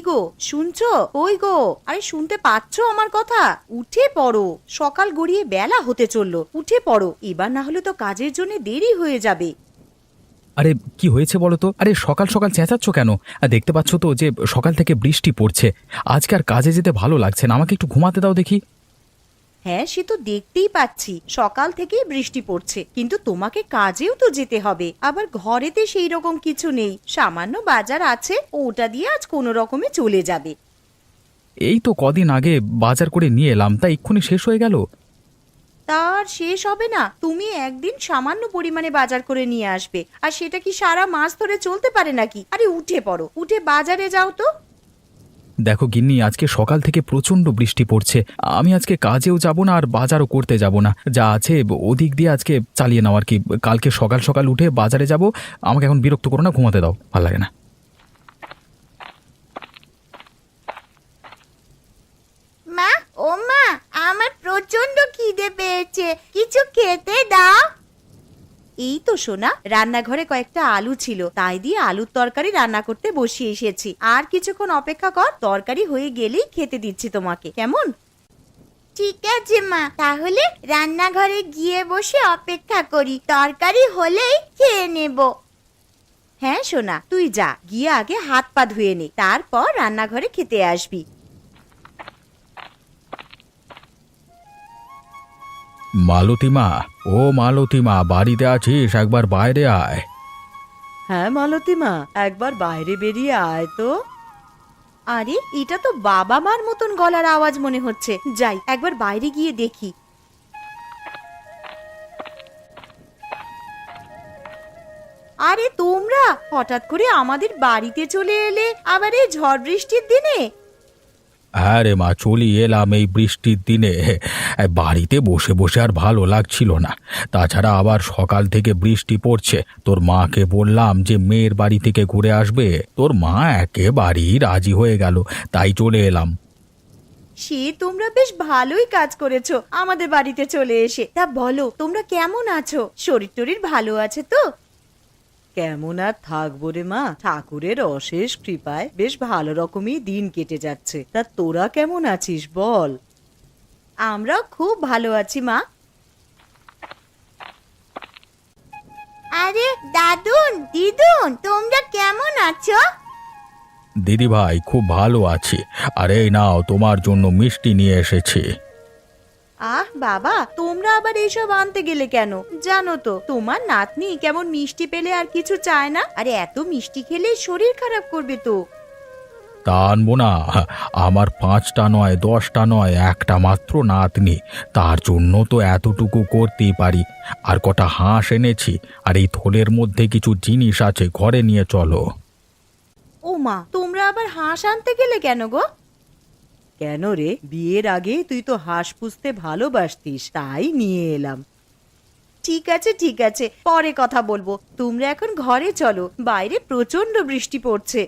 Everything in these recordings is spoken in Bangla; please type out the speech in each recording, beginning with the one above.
গো, শুনছো? ওই গো, আরে শুনতে পাচ্ছো আমার কথা? উঠে পড়ো, সকাল গড়িয়ে বেলা হতে চললো, উঠে পড়ো, এবার না হলে তো কাজের জন্য দেরি হয়ে যাবে। আরে কি হয়েছে বলো তো? আরে সকাল সকাল চেঁচাচ্ছ কেন? দেখতে পাচ্ছ তো যে সকাল থেকে বৃষ্টি পড়ছে। আজকে আর কাজে যেতে ভালো লাগছে না, আমাকে একটু ঘুমাতে দাও দেখি। হ্যাঁ, সে তো দেখতেই পাচ্ছি, সকাল থেকেই বৃষ্টি পড়ছে, কিন্তু তোমাকে কাজেও তো যেতে হবে। আবার ঘরেতে সেই রকম কিছু নেই, সামান্য বাজার আছে, ওটা দিয়ে আজ কোনো রকমে চলে যাবে। এই তো কদিন আগে বাজার করে নিয়ে এলাম, তা এক্ষুনি শেষ হয়ে গেল। তার শেষ হবে না? তুমি একদিন সামান্য পরিমাণে বাজার করে নিয়ে আসবে, আর সেটা কি সারা মাস ধরে চলতে পারে নাকি? আরে উঠে পড়ো, উঠে বাজারে যাও তো। দেখো গিন্নি, আজকে সকাল থেকে প্রচণ্ড বৃষ্টি পড়ছে। আমি আজকে কাজেও যাব না আর বাজারও করতে যাব না, যা আছে ওদিক দিয়ে আজকে চালিয়ে নাও আর কি। কালকে সকাল সকাল উঠে বাজারে যাব। আমাকে এখন বিরক্ত করো না, ঘুমাতে দাও, ভালো লাগে না। মা, ও মা, আমার প্রচন্ড খিদে পেয়েছে, কিছু খেতে দাও। এই তো সোনা, রান্নাঘরে কয়েকটা আলু ছিল, তাই দিয়ে আলুর তরকারি রান্না করতে বসিয়ে এসেছি। আর কিছুক্ষণ অপেক্ষা কর, তরকারি হয়ে গেলেই খেতে দিচ্ছি তোমাকে, কেমন? ঠিক আছে মা, তাহলে রান্নাঘরে গিয়ে বসে অপেক্ষা করি, তরকারি হলেই খেয়ে নেব। হ্যাঁ সোনা, তুই যা, গিয়ে আগে হাত পা ধুয়ে নে, তারপর রান্নাঘরে খেতে আসবি। মালতীমা, ও মালতীমা, বাড়িতে আছিস? একবার বাইরে আয়। হ্যাঁ মালতীমা, একবার বাইরে বেরিয়ে আয় তো। আরে এটা তো বাবা মার মতন গলার আওয়াজ মনে হচ্ছে, যাই একবার বাইরে গিয়ে দেখি। আরে তোমরা হঠাৎ করে আমাদের বাড়িতে চলে এলে, আবার এই ঝড় বৃষ্টির দিনে? হ্যাঁ রে মা, চলি এলাম এই বৃষ্টির দিনে। বাড়িতে বসে বসে আর ভালো লাগছিল না। তাছাড়া আবার সকাল থেকে বৃষ্টি পড়ছে। তোর মাকে বললাম যে মেয়ের বাড়ি থেকে ঘুরে আসবে, তোর মা একেবারেই রাজি হয়ে গেল, তাই চলে এলাম। সে তোমরা বেশ ভালোই কাজ করেছো আমাদের বাড়িতে চলে এসে। তা বলো, তোমরা কেমন আছো? শরীর টরীর ভালো আছে তো? কেমন আর থাকবো রে মা, ঠাকুরের অশেষ কৃপায় বেশ ভালো রকমই দিন কেটে যাচ্ছে। তা তোরা কেমন আছিস বল? আমরাও খুব ভালো আছি মা। আরে দাদুন, দিদুন, তোমরা কেমন আছো? দিদি ভাই, খুব ভালো আছি। আর এই নাও, তোমার জন্য মিষ্টি নিয়ে এসেছি। আহ বাবা, তোমরা আবার এইসব আনতে গেলে কেন? জানো তো তোমার নাতনি কেমন মিষ্টি পেলে আর কিছু চায় না, আরে এত মিষ্টি খেলে শরীর খারাপ করবে তো। তা আনবো না? আমার 5টা নয়, 10টা নয়, একটা মাত্র নাতনি, তার জন্য তো এতটুকু করতেই পারি। আর কটা হাঁস এনেছি, আর এই থলের মধ্যে কিছু জিনিস আছে, ঘরে নিয়ে চলো। ও মা, তোমরা আবার হাঁস আনতে গেলে কেন গো? কেন রে, বিয়ের আগে তুই তো হাঁস পুষতে ভালোবাসতিস, তাই নিয়ে এলাম। ঠিক আছে ঠিক আছে, পরে কথা বলবো, তোমরা এখন ঘরে চলো, বাইরে প্রচন্ড বৃষ্টি পড়ছে।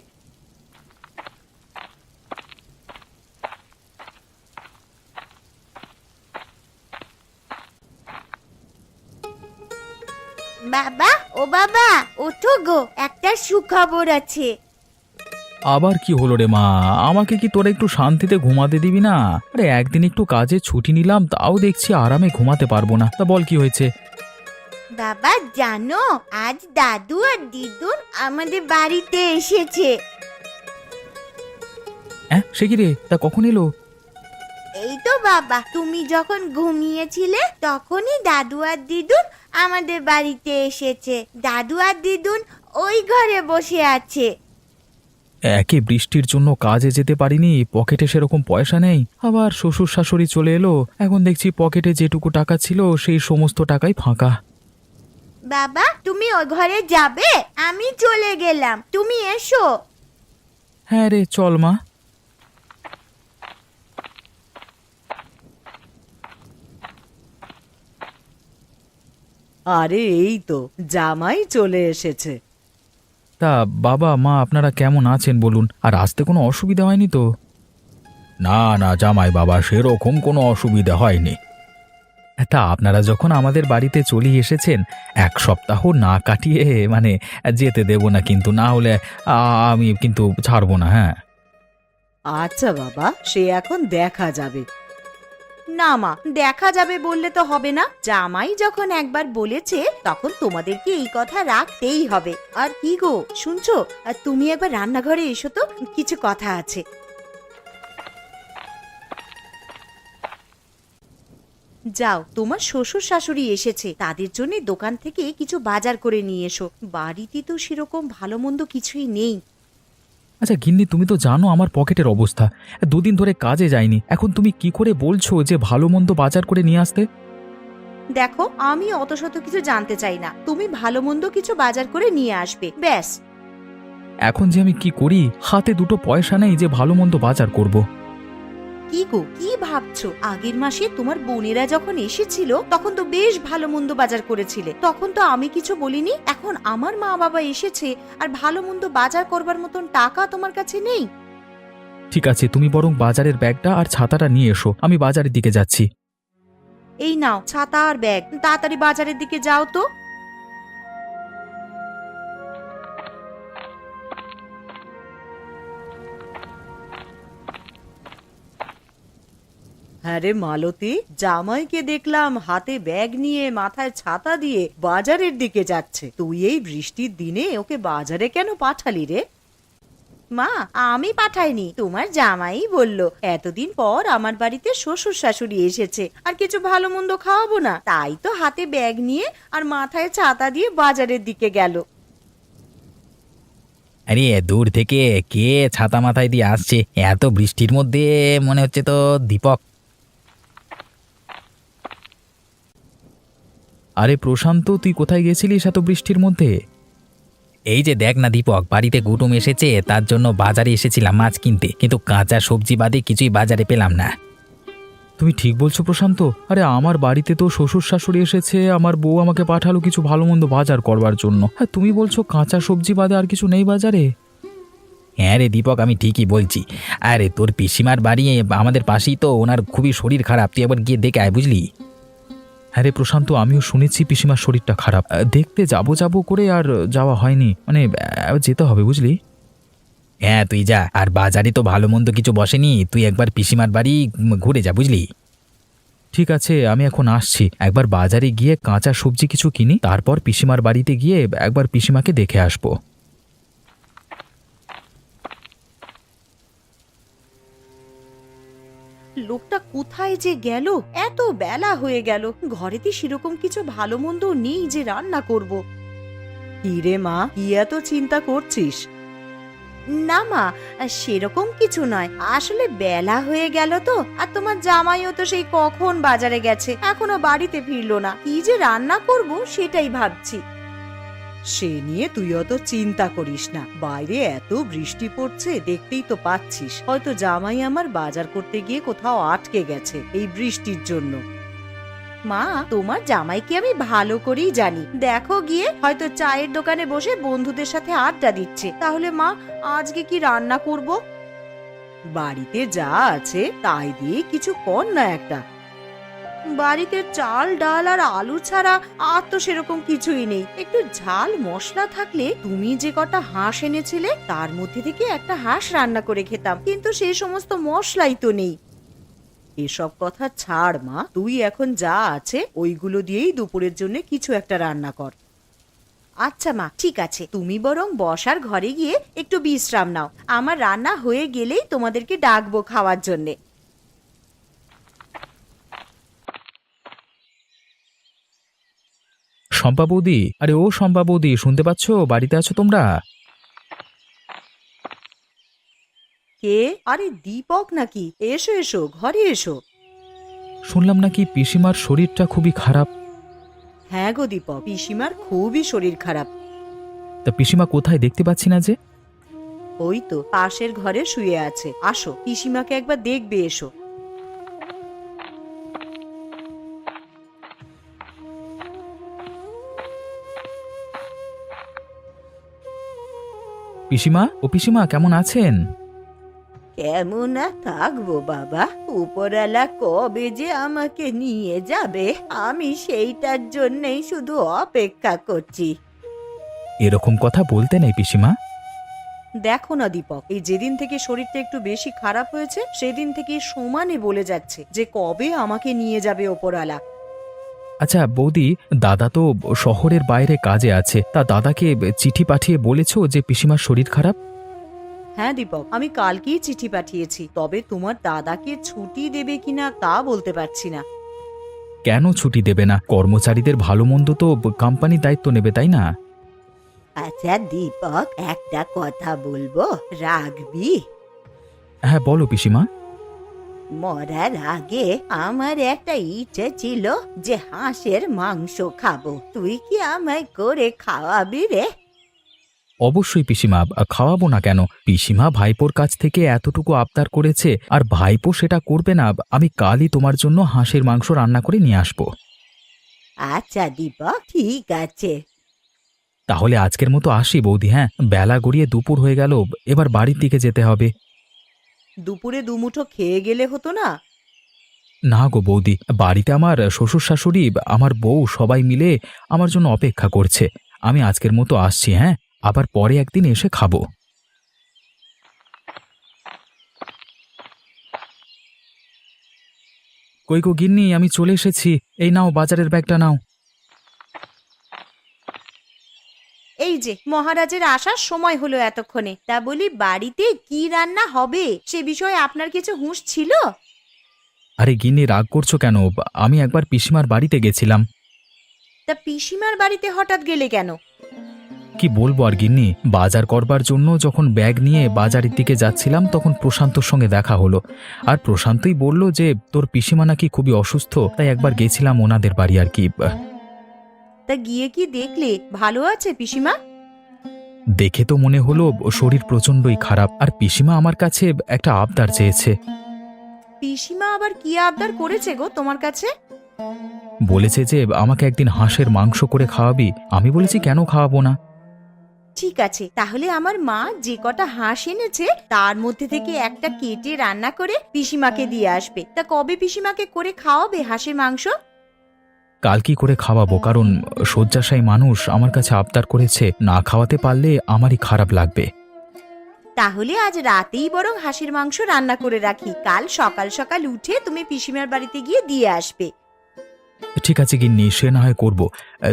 বাবা, ও বাবা, ওঠো গো, একটা সুখবর আছে। আবার কি হলো রে মা? আমাকে কি তোরা একটু শান্তিতে ঘুমাতে দিবি না? আরে একদিন একটু কাজে ছুটি নিলাম, তাও দেখছি আরামে ঘুমাতে পারবো না। তা বল কি হয়েছে? বাবা জানো, আজ দাদু আর দিদুন আমাদের বাড়িতে এসেছে। হ্যাঁ, সে কি রে? তা কখন এলো? এই তো বাবা, তুমি যখন ঘুমিয়েছিলে তখনই দাদু আর দিদুন আমাদের বাড়িতে এসেছে। দাদু আর দিদুন ওই ঘরে বসে আছে। একে বৃষ্টির জন্য কাজে যেতে পারিনি, পকেটে সেরকম পয়সা নেই, আবার শ্বশুর শাশুড়ি চলে এলো, এখন দেখছি পকেটে যেটুকু টাকা ছিল সেই সমস্ত টাকাই ফাঁকা। বাবা তুমি ওই ঘরে যাবে? আমি চলে গেলাম, তুমি এসো। হ্যাঁ রে, চল মা। আরে এই তো জামাই চলে এসেছে। তা বাবা মা আপনারা কেমন আছেন বলুন? আর আসতে কোনো অসুবিধা হয়নি তো? না না জামাই বাবা, সেরকম কোনো অসুবিধা হয়নি। তা আপনারা যখন আমাদের বাড়িতে চলে এসেছেন, 1 সপ্তাহ না কাটিয়ে যেতে দেব না, কিন্তু না হলে আমি কিন্তু ছাড়বো না। হ্যাঁ, আচ্ছা বাবা, সে এখন দেখা যাবে। না মা, দেখা যাবে বললে তো হবে না। জামাই যখন একবার বলেছে তখন তোমাদেরকে এই কথা রাখতেই হবে। আর কি গো শুনছো, আর তুমি একবার রান্নাঘরে এসো তো, কিছু কথা আছে। যাও, তোমার শ্বশুর শাশুড়ি এসেছে, তাদের জন্য দোকান থেকে কিছু বাজার করে নিয়ে এসো। বাড়িতে তো সেরকম ভালো মন্দ কিছুই নেই। আচ্ছা গিন্নি, তুমি তো জানো আমার পকেটের অবস্থা। দুদিন ধরে কাজে যাইনি, এখন তুমি কি করে বলছো যে ভালো মন্দ বাজার করে নিয়ে আসতে? দেখো, আমি অত শত কিছু জানতে চাই না, তুমি ভালো মন্দ কিছু বাজার করে নিয়ে আসবে, ব্যাস। এখন যে আমি কি করি, হাতে দুটো পয়সা নেই যে ভালো মন্দ বাজার করব। কি গো, কি ভাবছো? আগের মাসে তোমার বোনেরা যখন এসেছিল তখন তো বেশ ভালো মন্দ বাজার করেছিলে, তখন তো আমি কিছু বলিনি। এখন আমার মা বাবা এসেছে আর ভালো মন্দ বাজার করবার মতন টাকা তোমার কাছে নেই। ঠিক আছে, তুমি বরং বাজারের ব্যাগটা আর ছাতাটা নিয়ে এসো, আমি বাজারের দিকে যাচ্ছি। এই নাও ছাতা আর ব্যাগ, তাড়াতাড়ি বাজারের দিকে যাও তো। আরে মালতী, জামাইকে দেখলাম হাতে ব্যাগ নিয়ে মাথায় ছাতা দিয়ে বাজারের দিকে যাচ্ছে। তুই এই বৃষ্টির দিনে ওকে বাজারে কেন পাঠালি রে? মা, আমি পাঠাইনি, তোমার জামাই বলল এতদিন পর আমার বাড়িতে শ্বশুর শাশুড়ি এসেছে, আর কিছু ভালো মন্দ খাওয়াবো না, তাই তো হাতে ব্যাগ নিয়ে আর মাথায় ছাতা দিয়ে বাজারের দিকে গেল। আরে দূর থেকে কে ছাতা মাথায় দিয়ে আসছে এত বৃষ্টির মধ্যে? মনে হচ্ছে তো দীপক। আরে প্রশান্ত, তুই কোথায় গেছিলিস এত বৃষ্টির মধ্যে? এই যে দেখ না দীপক, বাড়িতে কুটুম এসেছে, তার জন্য বাজারে এসেছিলাম মাছ কিনতে, কিন্তু কাঁচা সবজি বাদে কিছুই বাজারে পেলাম না। তুমি ঠিক বলছো প্রশান্ত। আরে আমার বাড়িতে তো শ্বশুর শাশুড়ি এসেছে, আমার বউ আমাকে পাঠালো কিছু ভালো মন্দ বাজার করবার জন্য। হ্যাঁ, তুমি বলছো কাঁচা সবজি বাদে আর কিছু নেই বাজারে? হ্যাঁ রে দীপক, আমি ঠিকই বলছি। আরে তোর পিসিমার বাড়ি আমাদের পাশেই তো, ওনার খুবই শরীর খারাপ, তুই একবার গিয়ে দেখে আয়, বুঝলি? হ্যাঁ রে প্রশান্ত, আমিও শুনেছি পিসিমার শরীরটা খারাপ। দেখতে যাবো করে আর যাওয়া হয়নি, মানে যেতে হবে বুঝলি। হ্যাঁ তুই যা, আর বাজারে তো ভালো মন্দ কিছু বসেনি, তুই একবার পিসিমার বাড়ি ঘুরে যা, বুঝলি? ঠিক আছে, আমি এখন আসছি। একবার বাজারে গিয়ে কাঁচা সবজি কিছু কিনি, তারপর পিসিমার বাড়িতে গিয়ে একবার পিসিমাকে দেখে আসবো। লোকটা কোথায় যে গেল? এত বেলা হয়ে গেল, ঘরেতে সেরকম কিছু ভালো মন্দ নেই যে রান্না করব। কি রে মা, কি এত চিন্তা করছিস? না মা, সেরকম কিছু নয়, আসলে বেলা হয়ে গেল তো, আর তোমার জামাইও তো সেই কখন বাজারে গেছে, এখনো বাড়িতে ফিরলো না। কি যে রান্না করব সেটাই ভাবছি। সে নিয়ে তুই অত চিন্তা করিস না, বাইরে এত বৃষ্টি পড়ছে দেখতেই তো পাচ্ছিস, হয়তো জামাই আমার বাজার করতে গিয়ে কোথাও আটকে গেছে এই বৃষ্টির জন্য। মা, তোমার জামাইকে আমি ভালো করেই জানি, দেখো গিয়ে হয়তো চায়ের দোকানে বসে বন্ধুদের সাথে আড্ডা দিচ্ছে। তাহলে মা, আজকে কি রান্না করব? বাড়িতে যা আছে তাই দিয়ে কিছু কর না একটা। বাড়িতে চাল ডাল আর আলু ছাড়া আর তো সেরকম কিছুই নেই। একটু ঝাল মশলা থাকলে, তুমি যে কটা হাঁস এনেছিলে তার মধ্যে থেকে একটা হাঁস রান্না করে খেতাম, কিন্তু সেই সমস্ত মশলাই তো নেই। এসব কথা ছাড় মা, তুই এখন যা আছে ওইগুলো দিয়েই দুপুরের জন্য কিছু একটা রান্না কর। আচ্ছা মা, ঠিক আছে, তুমি বরং বসার ঘরে গিয়ে একটু বিশ্রাম নাও, আমার রান্না হয়ে গেলেই তোমাদেরকে ডাকবো খাওয়ার জন্যে। শম্পা বৌদি, আরে ও শম্পা বৌদি, শুনতে পাচ্ছ? বাড়িতে আছো তোমরা? কে? আরে দীপক নাকি? এসো এসো, ঘরে এসো। শুনলাম নাকি পিসিমার শরীরটা খুবই খারাপ। হ্যাঁ গো দীপক, পিসিমার খুবই শরীর খারাপ। তা পিসিমা কোথায়, দেখতে পাচ্ছি না যে? ওই তো পাশের ঘরে শুয়ে আছে, আসো পিসিমাকে একবার দেখবে এসো। পিসিমা, ও পিসিমা, কেমন আছেন? কেমন আর থাকবো বাবা, উপরওয়ালা কবে যে আমাকে নিয়ে যাবে আমি সেইটার জন্যই শুধু অপেক্ষা করছি। এরকম কথা বলতে নেই পিসিমা। দেখো না দীপক, এই যেদিন থেকে শরীরটা একটু বেশি খারাপ হয়েছে সেদিন থেকে সমানে বলে যাচ্ছে যে কবে আমাকে নিয়ে যাবে ওপরওয়ালা। আচ্ছা বৌদি, দাদা তো শহরের বাইরে কাজে আছে, তা দাদাকে চিঠি পাঠিয়ে বলেছো যে পিসিমার শরীর খারাপ? হ্যাঁ দীপক, আমি কালকেই চিঠি পাঠিয়েছি, তবে তোমার দাদাকে ছুটি দেবে কিনা তা বলতে পারছি না। কেন ছুটি দেবে না? কর্মচারীদের ভালো মন্দ তো কোম্পানি দায়িত্ব নেবে, তাই না? আচ্ছা দীপক, একটা কথা বলবো, রাখবি? হ্যাঁ বলো পিসিমা। মরার আগে আমার একটা ইচ্ছে ছিল যে হাঁসের মাংস খাবো, তুই কি আমায় করে খাওয়াবি রে? অবশ্যই পিসিমা, খাওয়াবো না কেন? পিসিমা ভাইপোর কাছ থেকে এতটুকু আবদার করেছে, আর ভাইপো সেটা করবে না? আমি কালই তোমার জন্য হাঁসের মাংস রান্না করে নিয়ে আসবো। আচ্ছা দীপক, ঠিক আছে। তাহলে আজকের মতো আসি বৌদি। হ্যাঁ, বেলা গড়িয়ে দুপুর হয়ে গেল, এবার বাড়ির দিকে যেতে হবে। দুপুরে দুমুঠো খেয়ে গেলে হতো না? না গো বৌদি, বাড়িতে আমার শ্বশুর শাশুড়ি, আমার বউ সবাই মিলে আমার জন্য অপেক্ষা করছে। আমি আজকের মতো আসছি। হ্যাঁ, আবার পরে একদিন এসে খাবো। কই গো গিন্নি, আমি চলে এসেছি। এই নাও বাজারের ব্যাগটা নাও। এই যে মহারাজের আসার সময় হলো এতক্ষণে, তা বলি বাড়িতে কি রান্না হবে সে বিষয়ে আপনার কিছু হুঁশ ছিল? আরে গিন্নি, রাগ করছো কেন? আমি একবার পিসিমার বাড়িতে গেছিলাম। তা পিসিমার বাড়িতে হঠাৎ গেলে কেন? কি বলবো আর গিন্নি, বাজার করবার জন্য যখন ব্যাগ নিয়ে বাজারের দিকে যাচ্ছিলাম তখন প্রশান্তর সঙ্গে দেখা হলো। আর প্রশান্তই বলল যে তোর পিসিমা নাকি খুবই অসুস্থ, তাই একবার গেছিলাম ওনাদের বাড়ি আর কি। তা গিয়ে কি দেখলে ভালো আছে পিসিমা? দেখে তো মনে হলো শরীর প্রচণ্ডই খারাপ, আর পিসিমা আমার কাছে একটা আবদার চেয়েছে। পিসিমা আবার কি আবদার করেছে গো তোমার কাছে? বলেছে যে আমাকে একদিন হাঁসের মাংস করে খাওয়াবি। আমি বলেছি কেন খাওয়াবো না। ঠিক আছে, তাহলে আমার মা যে কটা হাঁস এনেছে তার মধ্যে থেকে একটা কেটে রান্না করে পিসিমাকে দিয়ে আসবে। তা কবে পিসিমাকে করে খাওয়াবে হাঁসের মাংস? কাল কি করে খাওয়াবো, কারণ শয্যাশায়ী মানুষ আমার কাছে আবদার করেছে, না খাওয়াতে পারলে আমারই খারাপ লাগবে। তাহলে আজ রাতেই বরং হাঁসের মাংস রান্না করে রাখি, কাল সকাল সকাল উঠে তুমি পিসিমার বাড়িতে গিয়ে দিয়ে আসবে। ঠিক আছে গিন্নি, সে না হয় করবো।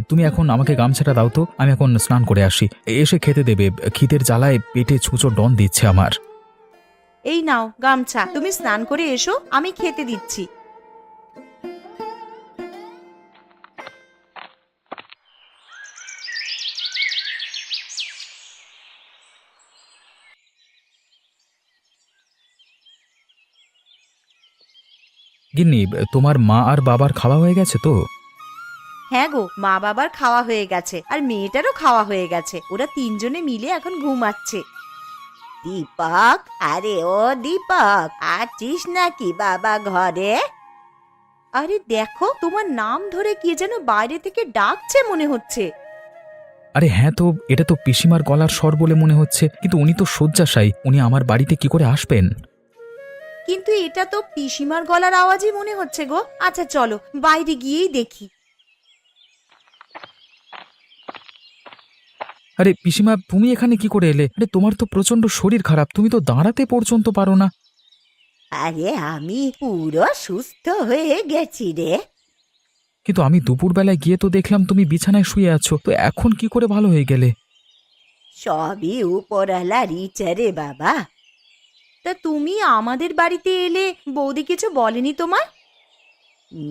তুমি এখন আমাকে গামছাটা দাও তো, আমি এখন স্নান করে আসি। এসে খেতে দেবে, খিদের জ্বালায় পেটে ছুঁচো ডন দিচ্ছে আমার। এই নাও গামছা, তুমি স্নান করে এসো, আমি খেতে দিচ্ছি। গিন্নি, তোমার মা আর বাবার খাওয়া হয়ে গেছে তো? হ্যাঁ গো, মা বাবার খাওয়া হয়ে গেছে, আর মেয়েটারও খাওয়া হয়ে গেছে। ওরা তিনজনে মিলে এখন ঘুমাচ্ছে। দীপক, আরে ও দীপক, আছিস নাকি বাবা ঘরে? আরে দেখো, তোমার নাম ধরে কে যেন বাইরে থেকে ডাকছে মনে হচ্ছে। আরে হ্যাঁ, তো এটা তো পিসিমার গলার স্বর বলে মনে হচ্ছে, কিন্তু উনি তো শয্যাশায়ী, উনি আমার বাড়িতে কি করে আসবেন? কিন্তু এটা তো পিসিমার গলার আওয়াজই মনে হচ্ছে গো। আচ্ছা চলো বাইরে গিয়েই দেখি। আরে পিসিমা, তুমি এখানে কি করে এলে? আরে তোমার তো প্রচন্ড শরীর খারাপ, তুমি তো দাঁড়াতে পর্যন্ত পারো না। আরে আমি পুরো সুস্থ হয়ে গেছি রে। কিন্তু আমি দুপুরবেলায় গিয়ে তো দেখলাম তুমি বিছানায় শুয়ে আছো, তো এখন কি করে ভালো হয়ে গেলে? সবই উপরওয়ালার ইচ্ছা রে বাবা। তা তুমি আমাদের বাড়িতে এলে বৌদি কিছু বলেনি তোমার?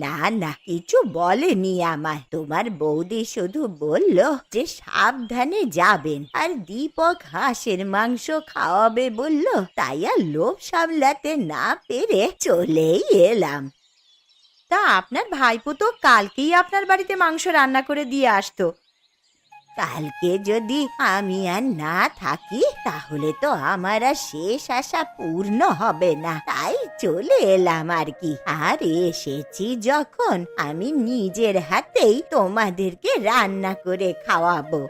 না না, কিছু বলেনি আমায়। তোমার বৌদি শুধু বলল যে সাবধানে যাবেন, আর দীপক হাঁসের মাংস খাওয়াবে বলল, তাই আর লোভ সামলাতে না পেরে চলেই এলাম। তা আপনার ভাইপো তো কালকেই আপনার বাড়িতে মাংস রান্না করে দিয়ে আসতো। কালকে যদি আমি আর না থাকি তাহলে তো আমার আর শেষ আশা পূর্ণ হবে না, তাই চলে এলাম আর কি। আর এসেছি যখন, আমি নিজের হাতেই তোমাদেরকে রান্না করে খাওয়াবো।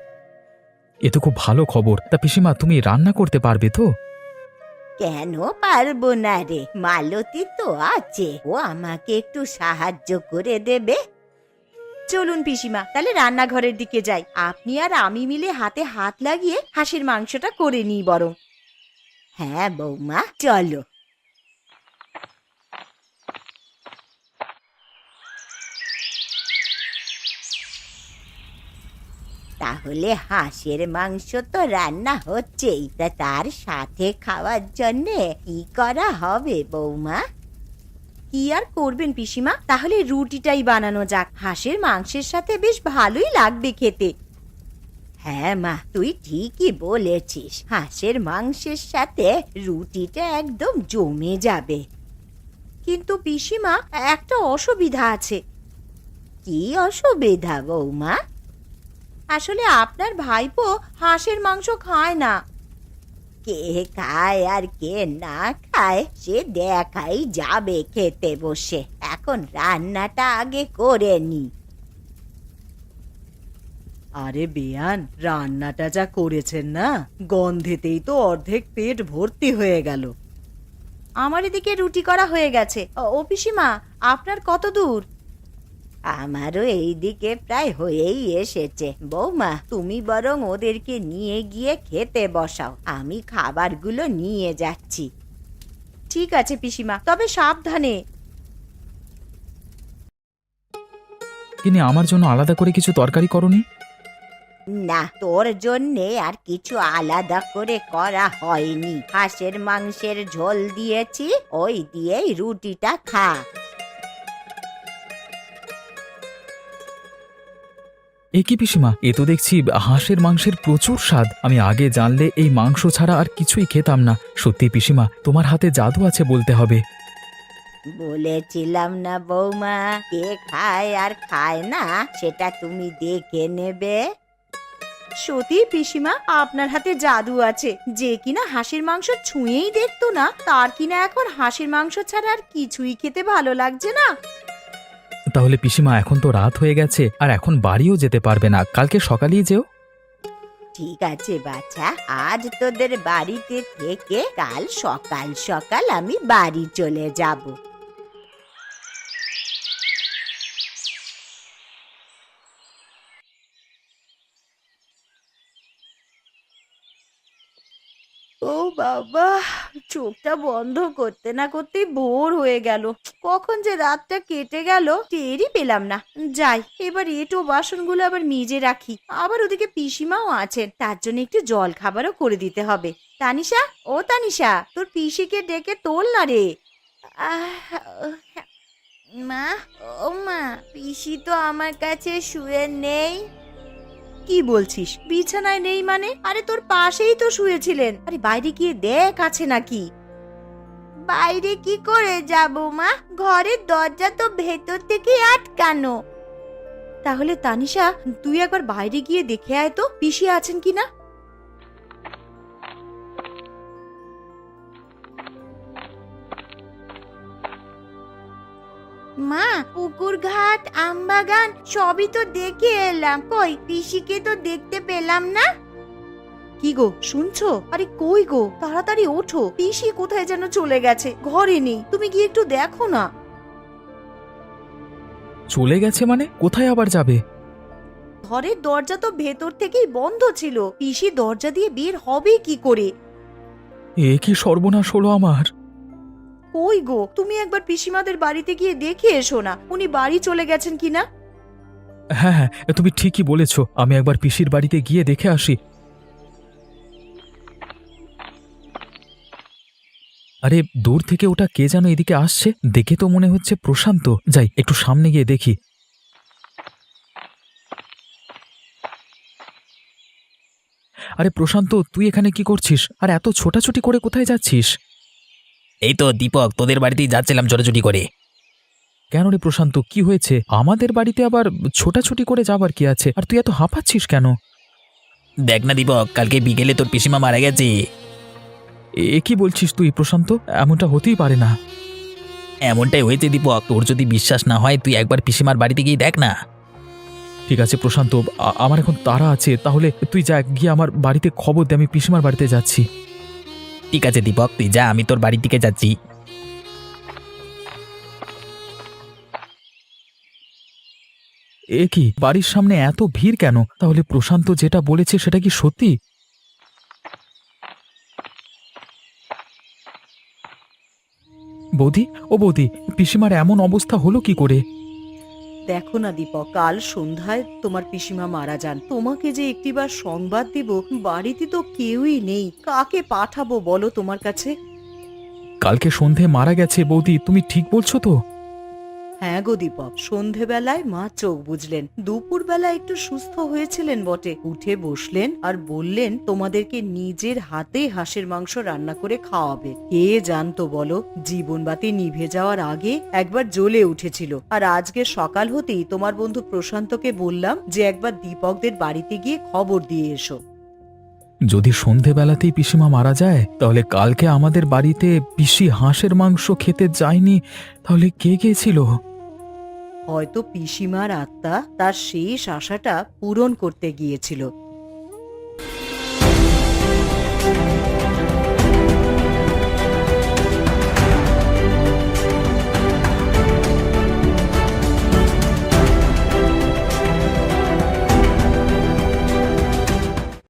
এ তো খুব ভালো খবর। তা পিসিমা, তুমি রান্না করতে পারবে তো? কেন পারবো না রে, মালতী তো আছে, ও আমাকে একটু সাহায্য করে দেবে। চলুন পিসিমা, তাহলে রান্নাঘরের দিকে যাই। আপনি আর আমি মিলে হাতে হাত লাগিয়ে হাঁসের মাংসটা করে নিই বরং। হ্যাঁ বৌমা, চলো। তাহলে হাঁসের মাংস তো রান্না হচ্ছেই, তা তার সাথে খাওয়ার জন্যে কি করা হবে বৌমা? কি আর করবেন পিসিমা, তাহলে রুটিটাই বানানো যাক। হাঁসের মাংসের সাথে বেশ ভালোই লাগবে খেতে। হ্যাঁ মা, তুই ঠিকই বলেছিস, হাঁসের মাংসের সাথে রুটিটা একদম জমে যাবে। কিন্তু পিসিমা, একটা অসুবিধা আছে। কি অসুবিধা বৌমা? আসলে আপনার ভাইপো হাঁসের মাংস খায় না। কে খায় আর কে না খায় সে দেখাই যাবে খেতে বসে। এখন রান্নাটা আগে করে নি। আরে বেয়ান, রান্নাটা যা করেছেন না, গন্ধেতেই তো অর্ধেক পেট ভর্তি হয়ে গেল। আমার এদিকে রুটি করা হয়ে গেছে। ও পিসিমা, আপনার কত দূর? আমারও এইদিকে প্রায় হয়েই এসেছে। বৌমা, তুমি বরং ওদেরকে নিয়ে গিয়ে খেতে বসাও, আমি খাবারগুলো নিয়ে যাচ্ছি। ঠিক আছে পিসিমা, তবে সাবধানে। কিন্তু আমার জন্য আলাদা করে কিছু তরকারি করনি? না, তোর জন্যে আর কিছু আলাদা করে করা হয়নি। হাঁসের মাংসের ঝোল দিয়েছি, ওই দিয়েই রুটিটা খা। এ কি পিসিমা, এ তো দেখছি হাঁসের মাংসের প্রচুর স্বাদ। আমি আগে জানলে এই মাংস ছাড়া আর কিছুই খেতাম না। সত্যি পিসিমা, তোমার হাতে জাদু আছে বলতে হবে। বলেছিলাম না বৌমা, কে খায় আর খায় না সেটা তুমি দেখে নেবে। সত্যি পিসিমা, আপনার হাতে জাদু আছে। যে কিনা হাঁসের মাংস ছুঁয়েই দেখতো না, তার কিনা এখন হাঁসের মাংস ছাড়া আর কিছুই খেতে ভালো লাগছে না। তাহলে পিসিমা, এখন তো রাত হয়ে গেছে, আর এখন বাড়িও যেতে পারবে না, কালকে সকালেই যেও। ঠিক আছে বাছা, আজ তোদের বাড়িতে থেকে কাল সকাল সকাল আমি বাড়ি চলে যাব। ও বাবা, চোখটা বন্ধ করতে না করতেই ভোর হয়ে গেল। কখন যে রাতটা কেটে গেল টেরই পেলাম না। যাই, এবার এঁটো বাসনগুলো আবার মেজে রাখি। আবার ওদিকে পিসিমাও আছেন, তার জন্য একটু জল খাবারও করে দিতে হবে। তানিশা, ও তানিশা, তোর পিসিকে ডেকে তোল না রে। মা, ও মা, পিসি তো আমার কাছে শুয়ে নেই। কি বলছিস? বিছানায় নেই মানে? আরে তোর পাশেই তো শুয়েছিলেন। আরে বাইরে গিয়ে দেখ আছে নাকি। বাইরে কি করে যাব মা, ঘরের দরজা তো ভেতর থেকে আটকানো। তাহলে তানিশা, তুই একবার বাইরে গিয়ে দেখে আয় তো পিসি আছেন কিনা। মা, পুকুর ঘাট আমবাগান সবই তো দেখে এলাম, কই পিসিকে তো দেখতে পেলাম না। কি গো, শুনছো? আরে কই গো, তাড়াতাড়ি ওঠো, পিসি কোথায় যেন চলে গেছে, ঘরে নেই। তুমি গিয়ে একটু দেখো না। চলে গেছে মানে? কোথায় আবার যাবে? ঘরের দরজা তো ভেতর থেকেই বন্ধ ছিল, পিসি দরজা দিয়ে বের হবে কি করে? এ কি সর্বনাশ হলো আমার! কই গো, তুমি একবার পিসিমাদের বাড়িতে গিয়ে দেখে এসো না, উনি বাড়ি চলে গেছেন কিনা। হ্যাঁ হ্যাঁ, তুমি ঠিকই বলেছ, আমি একবার পিসির বাড়িতে গিয়ে দেখে আসি। আরে দূর থেকে ওটা কে যেন এদিকে আসছে, দেখে তো মনে হচ্ছে প্রশান্ত। যাই, একটু সামনে গিয়ে দেখি। আরে প্রশান্ত, তুই এখানে কি করছিস? আর এত ছোটাছুটি করে কোথায় যাচ্ছিস? এই তো দীপক, তোদের বাড়িতেই যাচ্ছিলাম ছোটাছুটি করে। কেন রে প্রশান্ত, কি হয়েছে? আমাদের বাড়িতে আবার ছোটাছুটি করে যাবার কি আছে? আর তুই এত হাঁপাচ্ছিস কেন? দেখ না দীপক, কালকে বিকেলে তোর পিসিমা মারা গেছে। এ কি বলছিস তুই প্রশান্ত? এমনটা হতেই পারে না। এমনটাই হয়েছে দীপক, তোর যদি বিশ্বাস না হয় তুই একবার পিসিমার বাড়িতে গিয়ে দেখ না। ঠিক আছে প্রশান্ত, আমার এখন তাড়া আছে, তাহলে তুই যা, গিয়ে আমার বাড়িতে খবর দে, আমি পিসিমার বাড়িতে যাচ্ছি। ঠিক আছে দীপক, তুই যা, আমি তোর বাড়ির দিকে যাচ্ছি। এ কি, বাড়ির সামনে এত ভিড় কেন? তাহলে প্রশান্ত যেটা বলেছে সেটা কি সত্যি? বৌদি, ও বৌদি, পিসিমার এমন অবস্থা হলো কি করে? দেখো না দীপক, কাল সন্ধ্যায় তোমার পিসিমা মারা যান। তোমাকে যে একটিবার সংবাদ দিব, বাড়িতে তো কেউই নেই, কাকে পাঠাবো বলো তোমার কাছে? কালকে সন্ধে মারা গেছে বৌদি, তুমি ঠিক বলছো তো? হ্যাঁ গো দীপক, সন্ধেবেলায় মা চোখ বুঝলেন। দুপুরবেলা একটু সুস্থ হয়েছিলেন বটে, উঠে বসলেন আর বললেন তোমাদেরকে নিজের হাতে হাঁসের মাংস রান্না করে খাওয়াবে। কে জানতো বলো, জীবনবাতি নিভে যাওয়ার আগে একবার জ্বলে উঠেছিল। আর আজকে সকাল হতেই তোমার বন্ধু প্রশান্তকে বললাম যে একবার দীপকদের বাড়িতে গিয়ে খবর দিয়ে এসো। যদি সন্ধেবেলাতেই পিসিমা মারা যায়, তাহলে কালকে আমাদের বাড়িতে পিসি হাঁসের মাংস খেতে যায়নি, তাহলে কে গিয়েছিল? হয়তো পিসিমার আত্মা তার শেষ আশাটা পূরণ করতে গিয়েছিল।